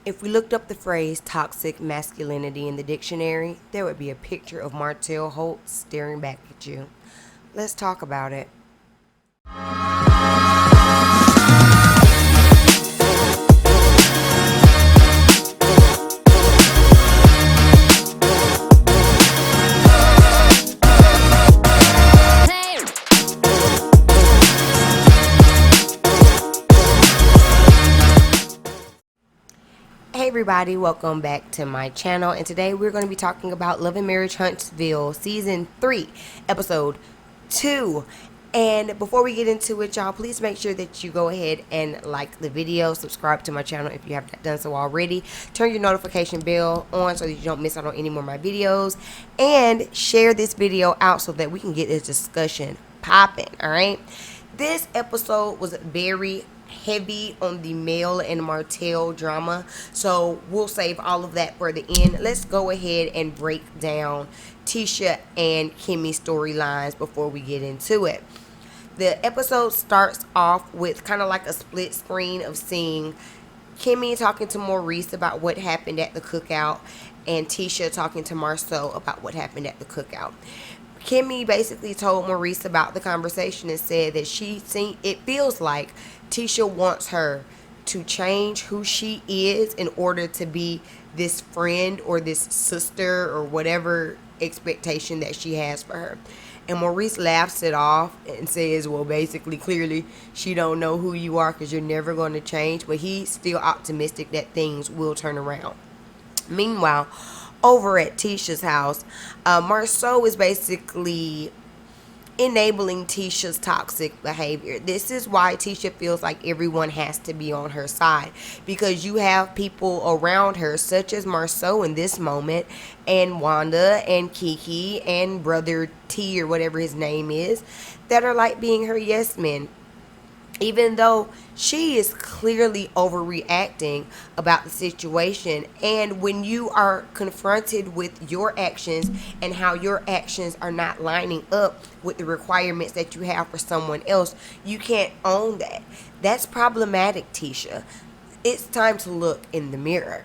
If we looked up the phrase toxic masculinity in the dictionary, there would be a picture of Martell Holt staring back at you. Let's talk about it. Hey everybody, welcome back to my channel, and today we're going to be talking about Love and Marriage Huntsville Season 3, Episode 2. And before we get into it, y'all, please make sure that you go ahead and like the video, subscribe to my channel if you have not done so already, turn your notification bell on so that you don't miss out on any more of my videos, and share this video out so that we can get this discussion popping, alright? This episode was very heavy on the Mel and Martell drama, so we'll save all of that for the end. Let's go ahead and break down Tisha and Kimmy's storylines before we get into it. The episode starts off with kind of like a split screen of seeing Kimmy talking to Maurice about what happened at the cookout and Tisha talking to Marceau about what happened at the cookout. Kimmy basically told Maurice about the conversation and said that it feels like Tisha wants her to change who she is in order to be this friend or this sister or whatever expectation that she has for her. And Maurice laughs it off and says, well, basically, clearly, she don't know who you are because you're never going to change. But he's still optimistic that things will turn around. Meanwhile, over at Tisha's house, Marceau is basically enabling Tisha's toxic behavior. This is why Tisha feels like everyone has to be on her side, because you have people around her such as Marceau in this moment, and Wanda and Kiki and brother T or whatever his name is, that are like being her yes men, even though she is clearly overreacting about the situation. And when you are confronted with your actions and how your actions are not lining up with the requirements that you have for someone else, you can't own that. That's problematic, Tisha. It's time to look in the mirror.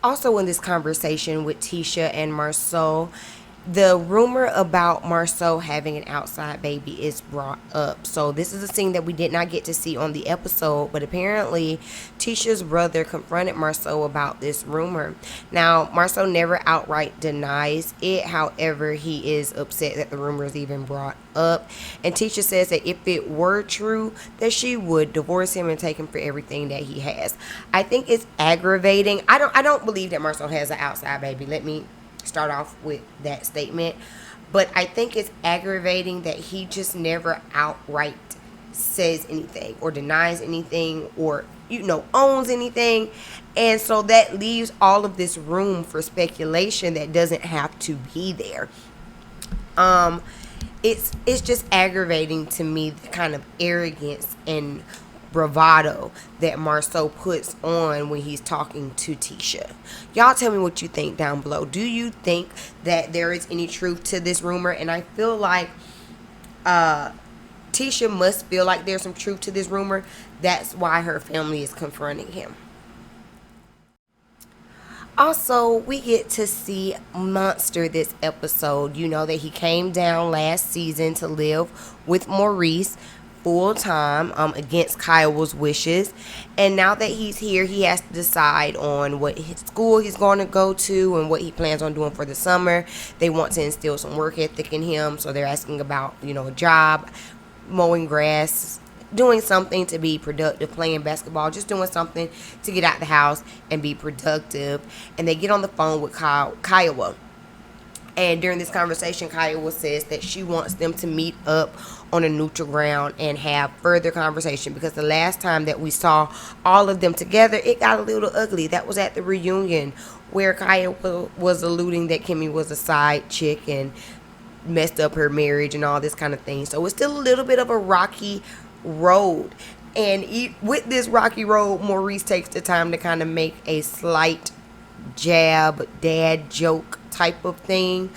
Also in this conversation with Tisha and Marceau, the rumor about Marceau having an outside baby is brought up. So this is a scene that we did not get to see on the episode, but apparently Tisha's brother confronted Marceau about this rumor. Now, Marceau never outright denies it. However, he is upset that the rumor is even brought up. And Tisha says that if it were true, that she would divorce him and take him for everything that he has. I think it's aggravating. I don't believe that Marceau has an outside baby. Let me start off with that statement. But I think it's aggravating that he just never outright says anything or denies anything or owns anything. And so that leaves all of this room for speculation that doesn't have to be there. It's just aggravating to me, the kind of arrogance and bravado that Marceau puts on when he's talking to Tisha. Y'all tell me what you think down below. Do you think that there is any truth to this rumor? And I feel like Tisha must feel like there's some truth to this rumor. That's why her family is confronting him. Also, we get to see Monster this episode. You know that he came down last season to live with Maurice full time against Kiowa's wishes, and now that he's here, he has to decide on what school he's going to go to and what he plans on doing for the summer. They want to instill some work ethic in him, so they're asking about a job, mowing grass, doing something to be productive, playing basketball, just doing something to get out the house and be productive. And they get on the phone with Kiowa. And during this conversation, Kiowa says that she wants them to meet up on a neutral ground and have further conversation, because the last time that we saw all of them together, it got a little ugly. That was at the reunion where Kiowa was alluding that Kimmy was a side chick and messed up her marriage and all this kind of thing. So it's still a little bit of a rocky road. And with this rocky road, Maurice takes the time to kind of make a slight jab, dad joke type of thing.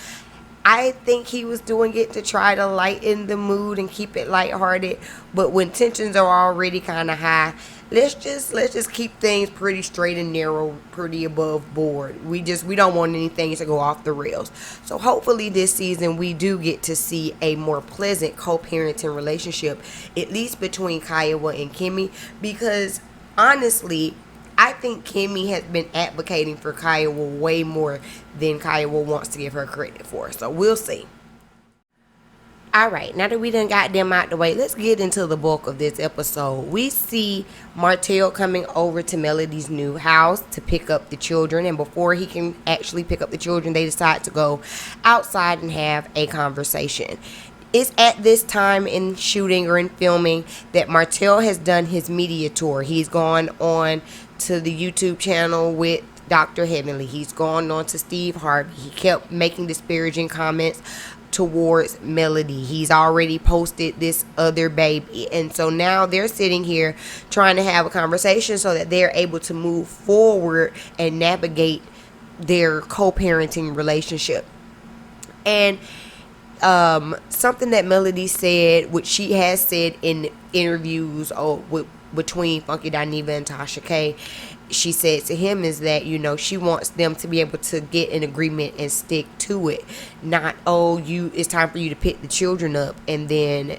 I think he was doing it to try to lighten the mood and keep it lighthearted. But when tensions are already kind of high, let's just keep things pretty straight and narrow, pretty above board. We don't want anything to go off the rails. So hopefully this season we do get to see a more pleasant co-parenting relationship, at least between Kiowa and Kimmy, because honestly, I think Kimmy has been advocating for Kiowa way more than Kiowa wants to give her credit for. So we'll see. Alright, now that we done got them out the way, let's get into the bulk of this episode. We see Martell coming over to Melody's new house to pick up the children, and before he can actually pick up the children, they decide to go outside and have a conversation. It's at this time in shooting or in filming that Martell has done his media tour. He's gone on to the YouTube channel with Dr. Heavenly. He's gone on to Steve Harvey. He kept making disparaging comments towards Melody. He's already posted this other baby, and so now they're sitting here trying to have a conversation so that they're able to move forward and navigate their co-parenting relationship. And something that Melody said, which she has said in interviews between Funky Dineva and Tasha K, she said to him is that, she wants them to be able to get an agreement and stick to it. Not, it's time for you to pick the children up, and then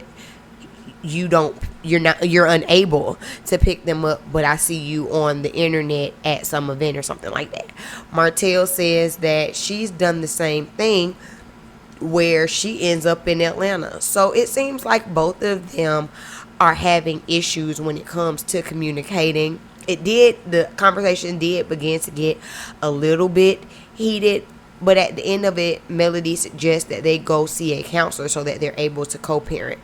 you're unable to pick them up, but I see you on the internet at some event or something like that. Martell says that she's done the same thing where she ends up in Atlanta. So it seems like both of them are having issues when it comes to communicating. The conversation did begin to get a little bit heated, but at the end of it, Melody suggests that they go see a counselor so that they're able to co-parent.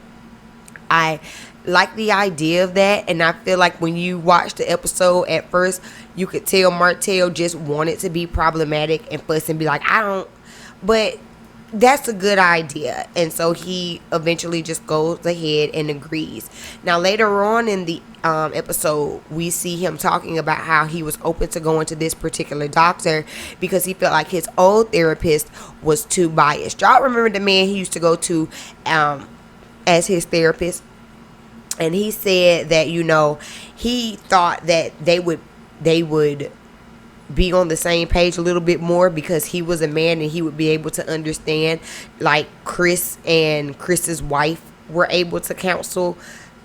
I like the idea of that, and I feel like when you watch the episode at first, you could tell Martell just wanted to be problematic and fuss and be like, but that's a good idea. And so he eventually just goes ahead and agrees. Now later on in the episode, we see him talking about how he was open to going to this particular doctor because he felt like his old therapist was too biased. Y'all remember the man he used to go to as his therapist? And he said that, he thought that they would be on the same page a little bit more because he was a man and he would be able to understand, like Chris and Chris's wife were able to counsel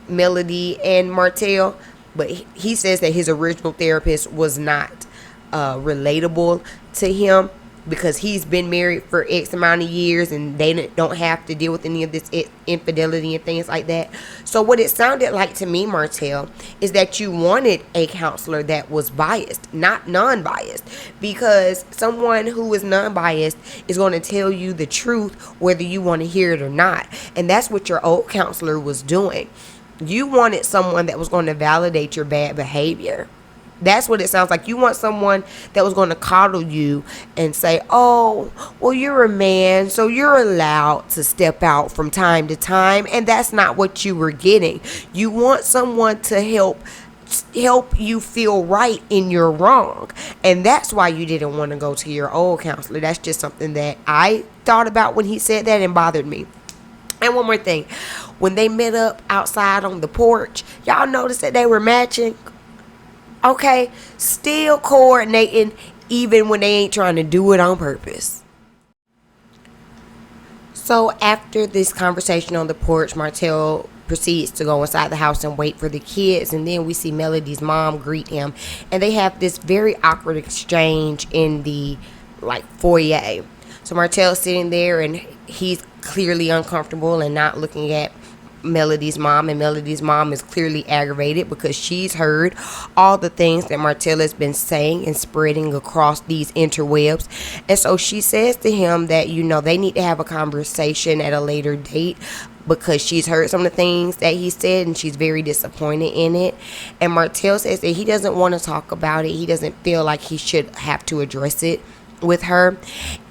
Melody and Martell. But he says that his original therapist was not relatable to him because he's been married for X amount of years and they don't have to deal with any of this infidelity and things like that. So what it sounded like to me, Martell, is that you wanted a counselor that was biased, not non-biased, because someone who is non-biased is going to tell you the truth whether you want to hear it or not. And that's what your old counselor was doing. You wanted someone that was going to validate your bad behavior. That's what it sounds like. You want someone that was going to coddle you and say, oh, well, you're a man, so you're allowed to step out from time to time. And that's not what you were getting. You want someone to help you feel right in your wrong. And that's why you didn't want to go to your old counselor. That's just something that I thought about when he said that and bothered me. And one more thing. When they met up outside on the porch, y'all noticed that they were matching? Okay, still coordinating even when they ain't trying to do it on purpose. So after this conversation on the porch, Martell proceeds to go inside the house and wait for the kids. And then we see Melody's mom greet him. And they have this very awkward exchange in the foyer. So Martell's sitting there and he's clearly uncomfortable and not looking at Melody's mom, and Melody's mom is clearly aggravated because she's heard all the things that Martell has been saying and spreading across these interwebs. And so she says to him that, they need to have a conversation at a later date because she's heard some of the things that he said and she's very disappointed in it. And Martell says that he doesn't want to talk about it. He doesn't feel like he should have to address it with her.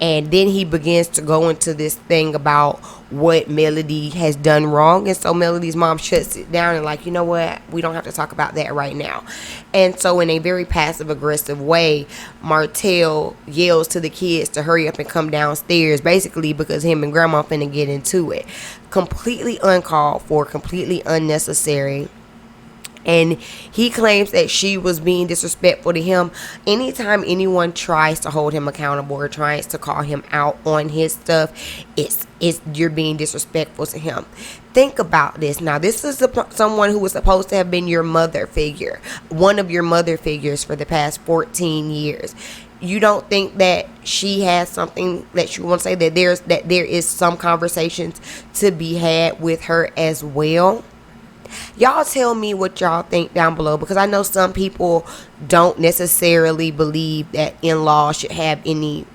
And then he begins to go into this thing about what Melody has done wrong, and so Melody's mom shuts it down and you know what, we don't have to talk about that right now. And so in a very passive aggressive way, Martell yells to the kids to hurry up and come downstairs, basically because him and grandma finna get into it. Completely uncalled for, completely unnecessary. And he claims that she was being disrespectful to him. Anytime anyone tries to hold him accountable or tries to call him out on his stuff, it's you're being disrespectful to him. Think about this. Now, this is someone who was supposed to have been your mother figure, one of your mother figures for the past 14 years. You don't think that she has something that you want to say, that there is some conversations to be had with her as well? Y'all tell me what y'all think down below, because I know some people don't necessarily believe that in-laws should have any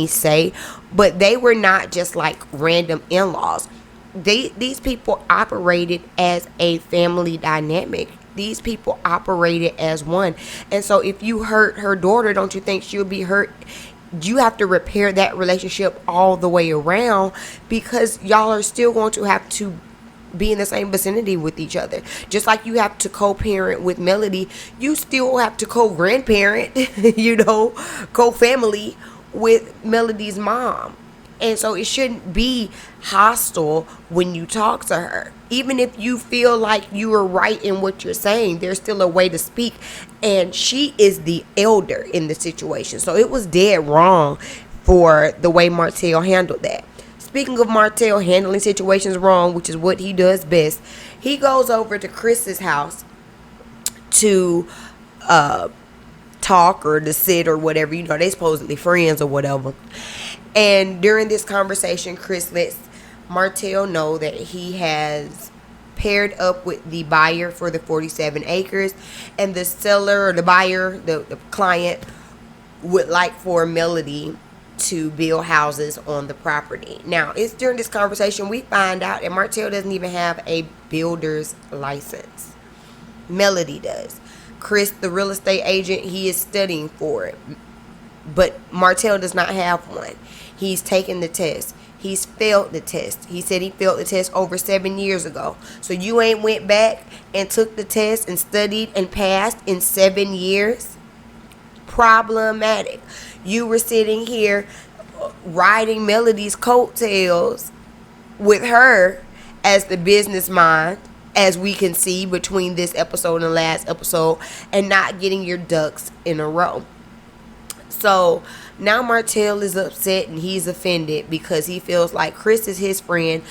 say, but they were not just like random in-laws. These people operated as a family dynamic. These people operated as one. And so if you hurt her daughter, don't you think she'll be hurt? You have to repair that relationship all the way around, because y'all are still going to have to be in the same vicinity with each other. Just like you have to co-parent with Melody, you still have to co-grandparent, co-family with Melody's mom. And so it shouldn't be hostile when you talk to her. Even if you feel like you are right in what you're saying, there's still a way to speak. And she is the elder in the situation. So it was dead wrong for the way Martell handled that. Speaking of Martell handling situations wrong, which is what he does best, he goes over to Chris's house to talk or to sit or whatever. They supposedly friends or whatever. And during this conversation, Chris lets Martell know that he has paired up with the buyer for the 47 acres, and the seller, or the buyer, the client, would like for Melody to build houses on the property. Now, it's during this conversation we find out that Martell doesn't even have a builder's license. Melody does. Chris, the real estate agent, he is studying for it, but Martell does not have one. He's taken the test. He's failed the test. He said he failed the test over 7 years ago. So you ain't went back and took the test and studied and passed in 7 years? Problematic. You were sitting here riding Melody's coattails with her as the business mind, as we can see between this episode and the last episode, and not getting your ducks in a row. So now Martell is upset and he's offended because he feels like Chris is his friend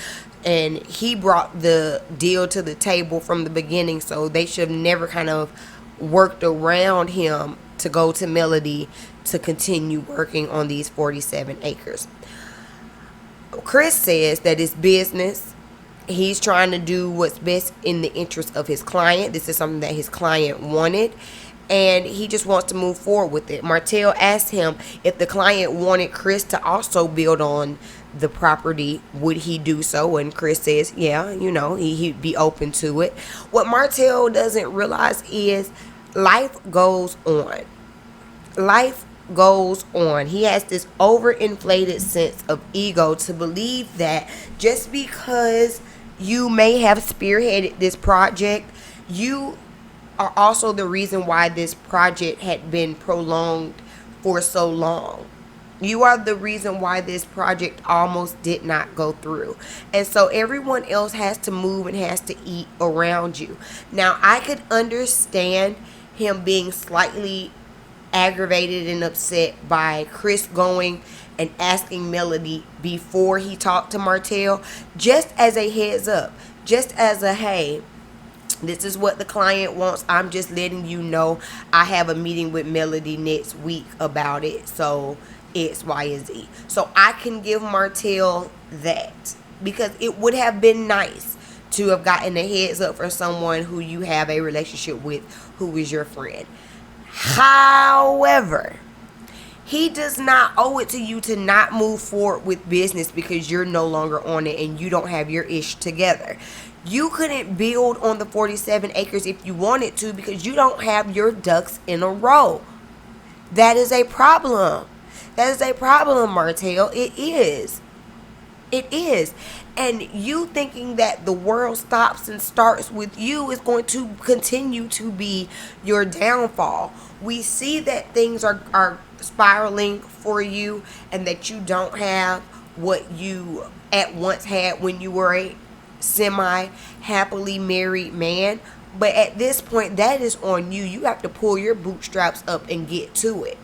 and he brought the deal to the table from the beginning, so they should have never kind of worked around him to go to Melody to continue working on these 47 acres. Chris says that it's business. He's trying to do what's best in the interest of his client. This is something that his client wanted, and he just wants to move forward with it. Martell asked him if the client wanted Chris to also build on the property, would he do so? And Chris says, yeah, he'd be open to it. What Martell doesn't realize is life goes on. Life goes on. He has this overinflated sense of ego to believe that just because you may have spearheaded this project, you are also the reason why this project had been prolonged for so long. You are the reason why this project almost did not go through. And so everyone else has to move and has to eat around you. Now, I could understand him being slightly aggravated and upset by Chris going and asking Melody before he talked to Martell, just as a heads up, just as a, hey, this is what the client wants. I'm just letting you know I have a meeting with Melody next week about it. So X, Y, and Z. So I can give Martell that, because it would have been nice to have gotten a heads up for someone who you have a relationship with, who is your friend. However, he does not owe it to you to not move forward with business because you're no longer on it and you don't have your ish together. You couldn't build on the 47 acres if you wanted to because you don't have your ducks in a row. That is a problem. That is a problem, Martell. It is. It is. And you thinking that the world stops and starts with you is going to continue to be your downfall. We see that things are spiraling for you and that you don't have what you at once had when you were a semi-happily married man. But at this point, that is on you. You have to pull your bootstraps up and get to it.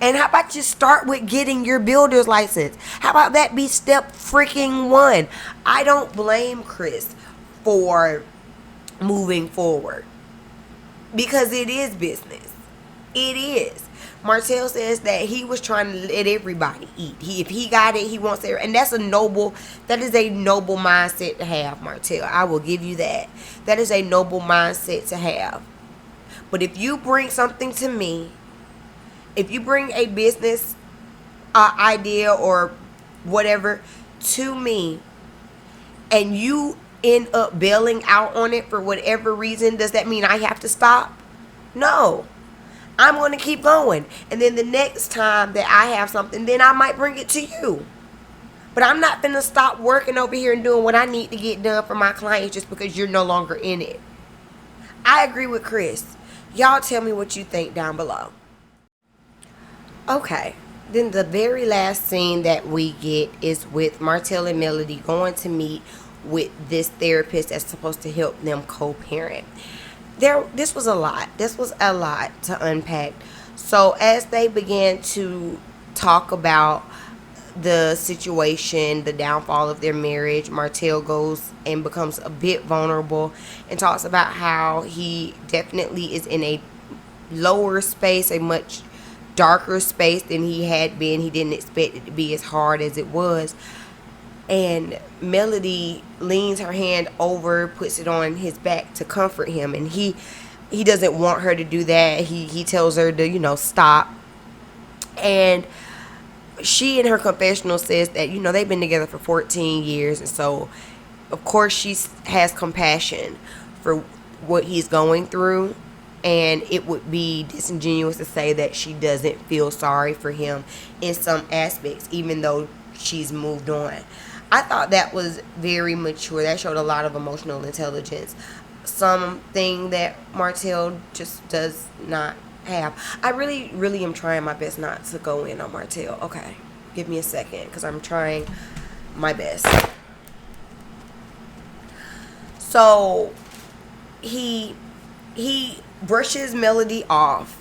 And how about you start with getting your builder's license? How about that be step freaking one? I don't blame Chris for moving forward, because it is business. It is. Martell says that he was trying to let everybody eat. If he got it, he wants it. And that is a noble mindset to have, Martell. I will give you that. That is a noble mindset to have. But if you bring something to me, if you bring a business idea or whatever to me, and you end up bailing out on it for whatever reason, does that mean I have to stop? No. I'm going to keep going. And then the next time that I have something, then I might bring it to you. But I'm not going to stop working over here and doing what I need to get done for my clients just because you're no longer in it. I agree with Chris. Y'all tell me what you think down below. Okay. Then the very last scene that we get is with Martell and Melody going to meet with this therapist that's supposed to help them co-parent. This was a lot. This was a lot to unpack. So as they began to talk about the situation, the downfall of their marriage, Martell goes and becomes a bit vulnerable and talks about how he definitely is in a lower space, a much darker space than he had been. He didn't expect it to be as hard as it was. And Melody leans her hand over, puts it on his back to comfort him. And he doesn't want her to do that. He tells her to, stop. And she in her confessional says that, they've been together for 14 years. And so, of course, she has compassion for what he's going through. And it would be disingenuous to say that she doesn't feel sorry for him in some aspects, even though she's moved on. I thought that was very mature. That showed a lot of emotional intelligence. Something that Martell just does not have. I really, really am trying my best not to go in on Martell. Okay, give me a second because I'm trying my best. So he brushes Melody off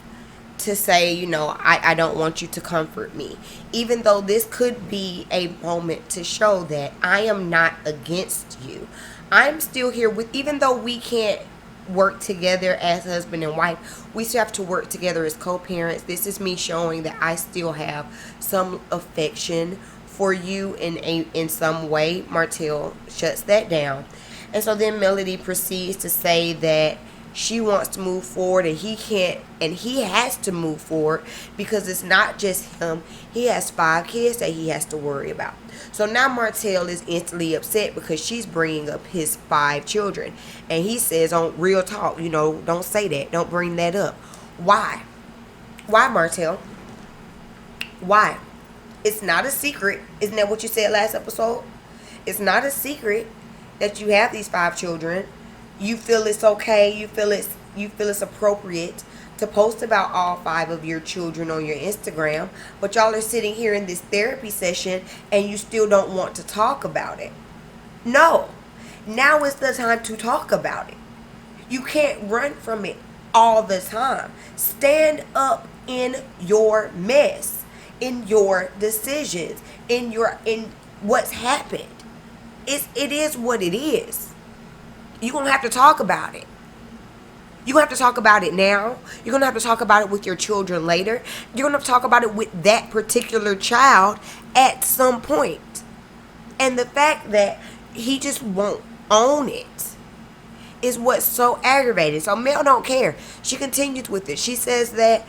to say, I don't want you to comfort me. Even though this could be a moment to show that I am not against you. I'm still here with, even though we can't work together as husband and wife, we still have to work together as co-parents. This is me showing that I still have some affection for you in some way. Martell shuts that down. And so then Melody proceeds to say that she wants to move forward and he can't, and he has to move forward because it's not just him. He has 5 kids that he has to worry about. So now Martell is instantly upset because she's bringing up his 5 children. And he says on real talk, don't say that. Don't bring that up. Why? Why, Martell? Why? It's not a secret. Isn't that what you said last episode? It's not a secret that you have these 5 children. You feel it's okay. You feel it's appropriate to post about all 5 of your children on your Instagram, but y'all are sitting here in this therapy session and you still don't want to talk about it. No. Now is the time to talk about it. You can't run from it all the time. Stand up in your mess, in your decisions, in what's happened. It is what it is. You're going to have to talk about it. You're going to have to talk about it now. You're going to have to talk about it with your children later. You're going to have to talk about it with that particular child at some point. And the fact that he just won't own it is what's so aggravating. So Mel don't care. She continues with it. She says that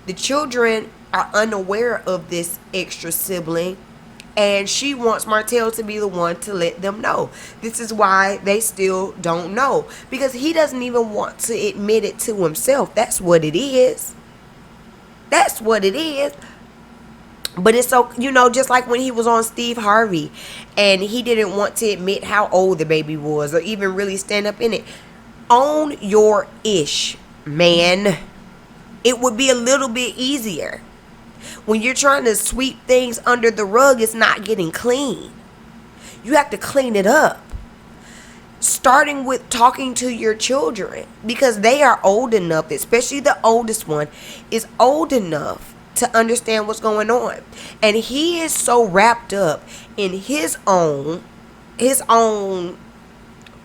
the children are unaware of this extra sibling, and she wants Martell to be the one to let them know. This is why they still don't know. Because he doesn't even want to admit it to himself. That's what it is. That's what it is. But it's so, just like when he was on Steve Harvey and he didn't want to admit how old the baby was or even really stand up in it. Own your ish, man. It would be a little bit easier. When you're trying to sweep things under the rug, it's not getting clean. You have to clean it up. starting with talking to your children, because they are old enough, especially the oldest one is old enough to understand what's going on. And he is so wrapped up in his own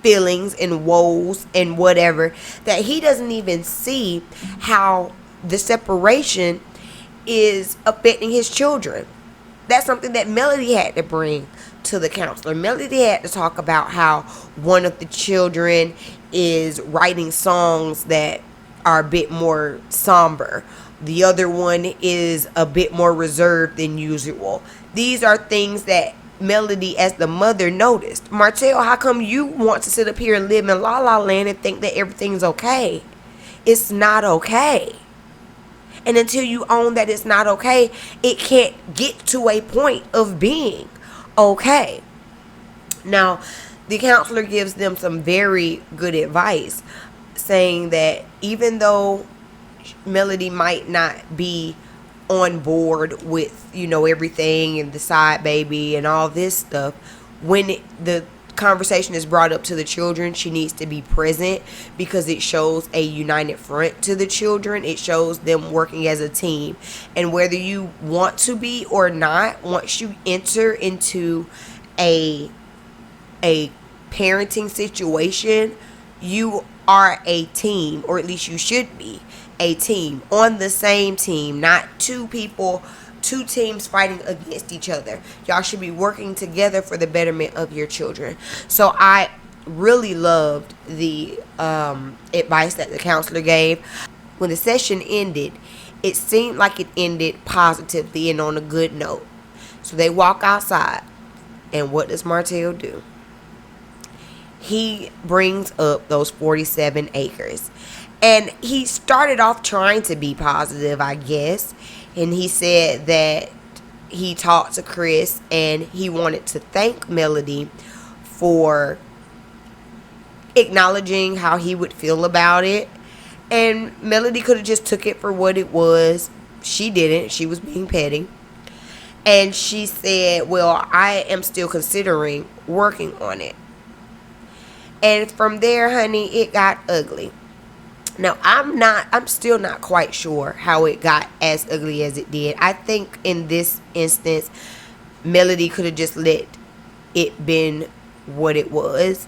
feelings and woes and whatever, that he doesn't even see how the separation is affecting his children. That's something that Melody had to bring to the counselor. Melody had to talk about how one of the children is writing songs that are a bit more somber. The other one is a bit more reserved than usual. These are things that Melody, as the mother, noticed. Martell, how come you want to sit up here and live in La La Land and think that everything's okay? It's not okay. And until you own that it's not okay, it can't get to a point of being okay. Now, the counselor gives them some very good advice, saying that even though Melody might not be on board with, everything and the side baby and all this stuff, when the conversation is brought up to the children, she needs to be present, because it shows a united front to the children. It shows them working as a team. And whether you want to be or not, once you enter into a parenting situation, you are a team, or at least you should be a team, on the same team, not two teams fighting against each other. Y'all should be working together for the betterment of your children. So I really loved the advice that the counselor gave. When the session ended, it seemed like it ended positively and on a good note. So they walk outside, and what does Martell do? He brings up those 47 acres. And he started off trying to be positive, I guess. And he said that he talked to Chris and he wanted to thank Melody for acknowledging how he would feel about it. And Melody could have just took it for what it was. She didn't. She was being petty. And she said, well, I am still considering working on it. And from there, honey, it got ugly. Now, I'm still not quite sure how it got as ugly as it did. I think in this instance, Melody could have just let it been what it was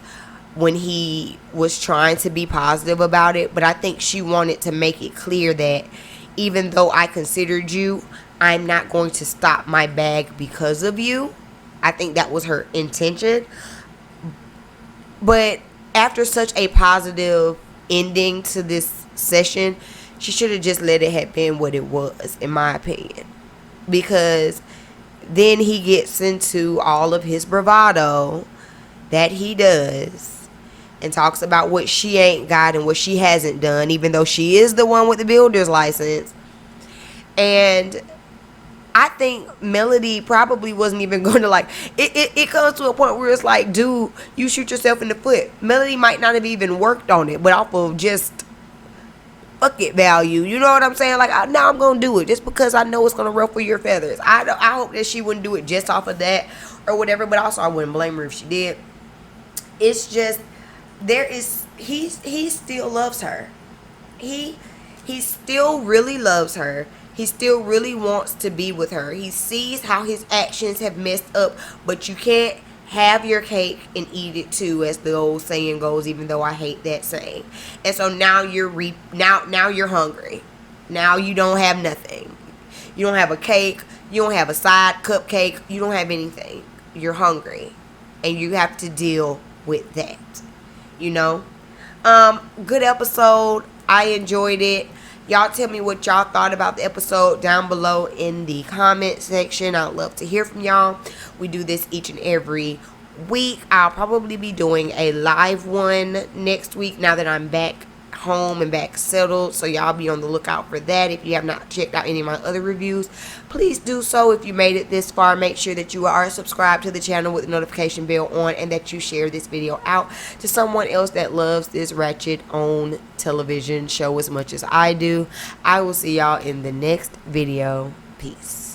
when he was trying to be positive about it. But I think she wanted to make it clear that even though I considered you, I'm not going to stop my bag because of you. I think that was her intention. But after such a positive ending to this session, she should have just let it have been what it was, in my opinion. Because then he gets into all of his bravado that he does and talks about what she ain't got and what she hasn't done, even though she is the one with the builder's license. And I think Melody probably wasn't even going to it comes to a point where it's like, dude, you shoot yourself in the foot. Melody might not have even worked on it, but off of just fuck it value. You know what I'm saying? Now I'm going to do it just because I know it's going to ruffle your feathers. I hope that she wouldn't do it just off of that or whatever, but also I wouldn't blame her if she did. It's just, he still loves her. He still really loves her. He still really wants to be with her. He sees how his actions have messed up, but you can't have your cake and eat it too, as the old saying goes, even though I hate that saying. And so now now you're hungry. Now you don't have nothing. You don't have a cake. You don't have a side cupcake. You don't have anything. You're hungry. And you have to deal with that. Good episode. I enjoyed it. Y'all tell me what y'all thought about the episode down below in the comment section. I'd love to hear from y'all. We do this each and every week. I'll probably be doing a live one next week now that I'm back home and back settled. So y'all be on the lookout for that. If you have not checked out any of my other reviews, please do so. If you made it this far, make sure that you are subscribed to the channel with the notification bell on, and that you share this video out to someone else that loves this ratchet on television show as much as I do. I will see y'all in the next video. Peace.